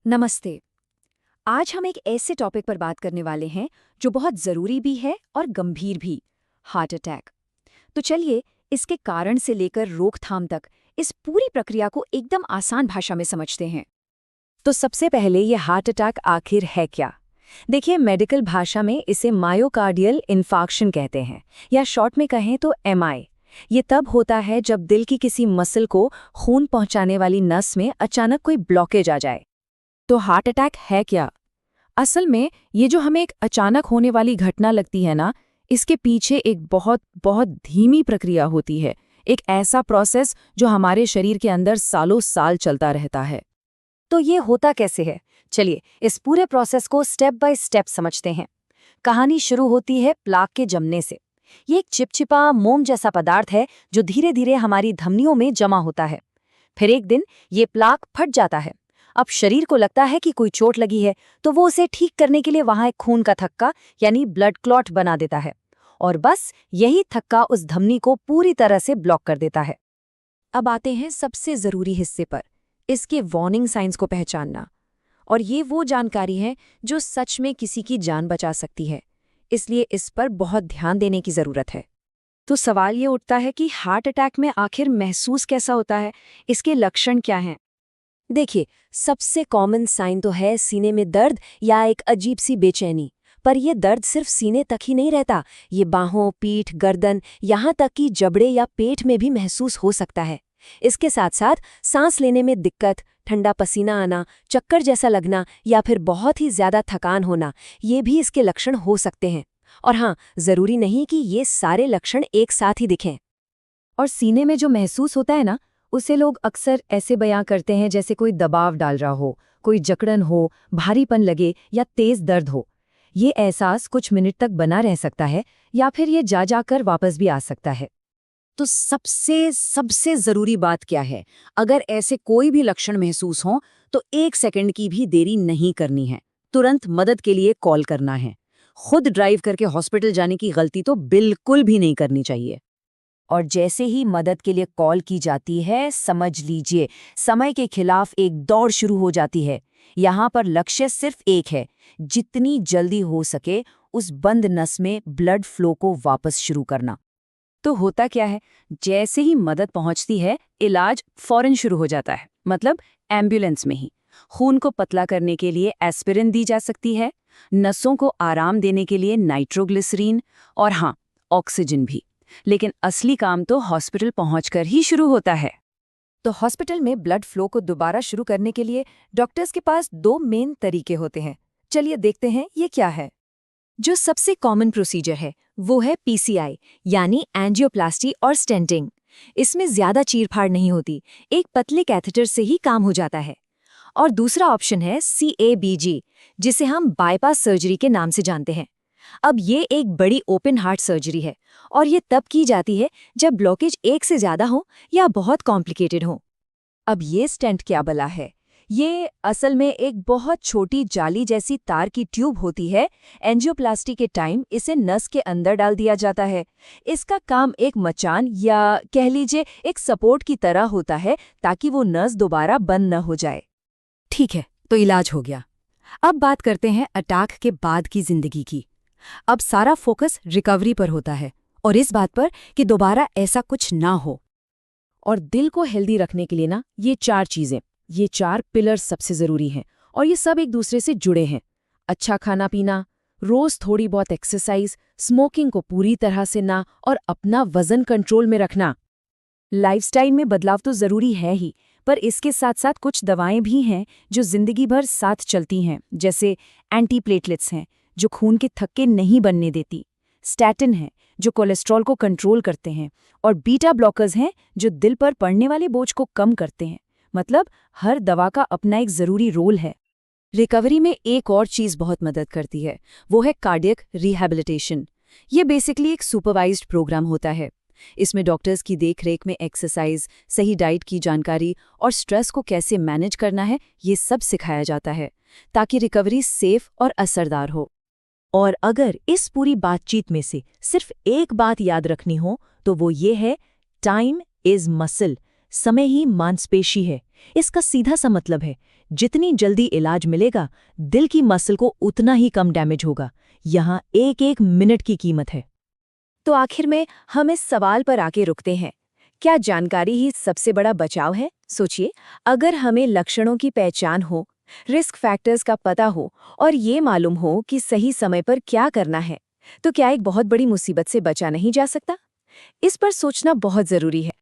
नमस्ते। आज हम एक ऐसे टॉपिक पर बात करने वाले हैं जो बहुत ज़रूरी भी है और गंभीर भी, हार्ट अटैक। तो चलिए इसके कारण से लेकर रोकथाम तक इस पूरी प्रक्रिया को एकदम आसान भाषा में समझते हैं। तो सबसे पहले ये हार्ट अटैक आखिर है क्या? देखिए, मेडिकल भाषा में इसे मायोकार्डियल इन्फार्क्शन कहते हैं, या शॉर्ट में कहें तो एमआई। ये तब होता है जब दिल की किसी मसल को खून पहुंचाने वाली नस में अचानक कोई ब्लॉकेज आ जाए। तो हार्ट अटैक है क्या? असल में ये जो हमें एक अचानक होने वाली घटना लगती है ना, इसके पीछे एक बहुत बहुत धीमी प्रक्रिया होती है। एक ऐसा प्रोसेस जो हमारे शरीर के अंदर सालों साल चलता रहता है। तो ये होता कैसे है? चलिए इस पूरे प्रोसेस को स्टेप बाय स्टेप समझते हैं। कहानी शुरू होती है प्लाक के जमने से। ये एक चिपचिपा मोम जैसा पदार्थ है जो धीरे धीरे हमारी धमनियों में जमा होता है। फिर एक दिन ये प्लाक फट जाता है। अब शरीर को लगता है कि कोई चोट लगी है, तो वो उसे ठीक करने के लिए वहां एक खून का थक्का यानी ब्लड क्लॉट बना देता है। और बस यही थक्का उस धमनी को पूरी तरह से ब्लॉक कर देता है। अब आते हैं सबसे जरूरी हिस्से पर, इसके वार्निंग साइंस को पहचानना। और ये वो जानकारी है जो सच में किसी की जान बचा सकती है, इसलिए इस पर बहुत ध्यान देने की जरूरत है। तो सवाल ये उठता है कि हार्ट अटैक में आखिर महसूस कैसा होता है, इसके लक्षण क्या हैं? देखिए, सबसे कॉमन साइन तो है सीने में दर्द या एक अजीब सी बेचैनी। पर यह दर्द सिर्फ सीने तक ही नहीं रहता, ये बाहों, पीठ, गर्दन, यहाँ तक कि जबड़े या पेट में भी महसूस हो सकता है। इसके साथ साथ सांस लेने में दिक्कत, ठंडा पसीना आना, चक्कर जैसा लगना या फिर बहुत ही ज्यादा थकान होना, ये भी इसके लक्षण हो सकते हैं। और हाँ, जरूरी नहीं कि ये सारे लक्षण एक साथ ही दिखें। और सीने में जो महसूस होता है ना, उसे लोग अक्सर ऐसे बयां करते हैं जैसे कोई दबाव डाल रहा हो, कोई जकड़न हो, भारीपन लगे या तेज दर्द हो। ये एहसास कुछ मिनट तक बना रह सकता है या फिर ये जा जाकर वापस भी आ सकता है। तो सबसे सबसे जरूरी बात क्या है? अगर ऐसे कोई भी लक्षण महसूस हो तो 1 सेकंड की भी देरी नहीं करनी है। तुरंत मदद के लिए कॉल करना है। खुद ड्राइव करके हॉस्पिटल जाने की गलती तो बिल्कुल भी नहीं करनी चाहिए। और जैसे ही मदद के लिए कॉल की जाती है, समझ लीजिए समय के खिलाफ एक दौड़ शुरू हो जाती है। यहाँ पर लक्ष्य सिर्फ एक है, जितनी जल्दी हो सके उस बंद नस में ब्लड फ्लो को वापस शुरू करना। तो होता क्या है, जैसे ही मदद पहुंचती है, इलाज फौरन शुरू हो जाता है। मतलब एम्बुलेंस में ही खून को पतला करने के लिए एस्पिरिन दी जा सकती है, नसों को आराम देने के लिए नाइट्रोग्लिसरीन, और हाँ, ऑक्सीजन भी। लेकिन असली काम तो हॉस्पिटल पहुंचकर ही शुरू होता है। तो हॉस्पिटल में ब्लड फ्लो को दोबारा शुरू करने के लिए डॉक्टर्स के पास 2 मेन तरीके होते हैं। चलिए देखते हैं ये क्या है। जो सबसे कॉमन प्रोसीजर है वो है पीसीआई यानी एंजियोप्लास्टी और स्टेंटिंग। इसमें ज्यादा चीरफाड़ नहीं होती, एक पतले कैथेटर से ही काम हो जाता है। और दूसरा ऑप्शन है CABG, जिसे हम बाईपास सर्जरी के नाम से जानते हैं। अब ये एक बड़ी ओपन हार्ट सर्जरी है और ये तब की जाती है जब ब्लॉकेज 1 से ज्यादा हो या बहुत कॉम्प्लिकेटेड हो। अब ये स्टेंट क्या भला है? ये असल में एक बहुत छोटी जाली जैसी तार की ट्यूब होती है। एंजियोप्लास्टी के टाइम इसे नस के अंदर डाल दिया जाता है। इसका काम एक मचान या कह लीजिए एक सपोर्ट की तरह होता है, ताकि वो नस दोबारा बंद न हो जाए। ठीक है, तो इलाज हो गया। अब बात करते हैं अटैक के बाद की जिंदगी की। अब सारा फोकस रिकवरी पर होता है और इस बात पर कि दोबारा ऐसा कुछ ना हो। और दिल को हेल्दी रखने के लिए ना, ये 4 चीजें, ये 4 पिलर सबसे जरूरी हैं और ये सब एक दूसरे से जुड़े हैं। अच्छा खाना पीना, रोज थोड़ी बहुत एक्सरसाइज, स्मोकिंग को पूरी तरह से ना, और अपना वजन कंट्रोल में रखना। लाइफस्टाइल में बदलाव तो जरूरी है ही, पर इसके साथ साथ कुछ दवाएं भी हैं जो जिंदगी भर साथ चलती हैं। जैसे एंटीप्लेटलेट्स हैं जो खून के थक्के नहीं बनने देती, स्टैटिन है जो कोलेस्ट्रॉल को कंट्रोल करते हैं, और बीटा ब्लॉकर्स हैं जो दिल पर पड़ने वाले बोझ को कम करते हैं। मतलब हर दवा का अपना एक जरूरी रोल है। रिकवरी में एक और चीज बहुत मदद करती है, वो है कार्डियक रिहैबिलिटेशन। ये बेसिकली एक सुपरवाइज्ड प्रोग्राम होता है। इसमें डॉक्टर्स की देखरेख में एक्सरसाइज, सही डाइट की जानकारी और स्ट्रेस को कैसे मैनेज करना है, ये सब सिखाया जाता है, ताकि रिकवरी सेफ और असरदार हो। और अगर इस पूरी बातचीत में से सिर्फ एक बात याद रखनी हो तो वो ये है, टाइम इज मसल। समय ही मांसपेशी है। इसका सीधा सा मतलब है, जितनी जल्दी इलाज मिलेगा, दिल की मसल को उतना ही कम डैमेज होगा। यहाँ एक एक मिनट की कीमत है। तो आखिर में हम इस सवाल पर आके रुकते हैं, क्या जानकारी ही सबसे बड़ा बचाव है? सोचिए, अगर हमें लक्षणों की पहचान हो, रिस्क फैक्टर्स का पता हो और ये मालूम हो कि सही समय पर क्या करना है, तो क्या एक बहुत बड़ी मुसीबत से बचा नहीं जा सकता? इस पर सोचना बहुत जरूरी है।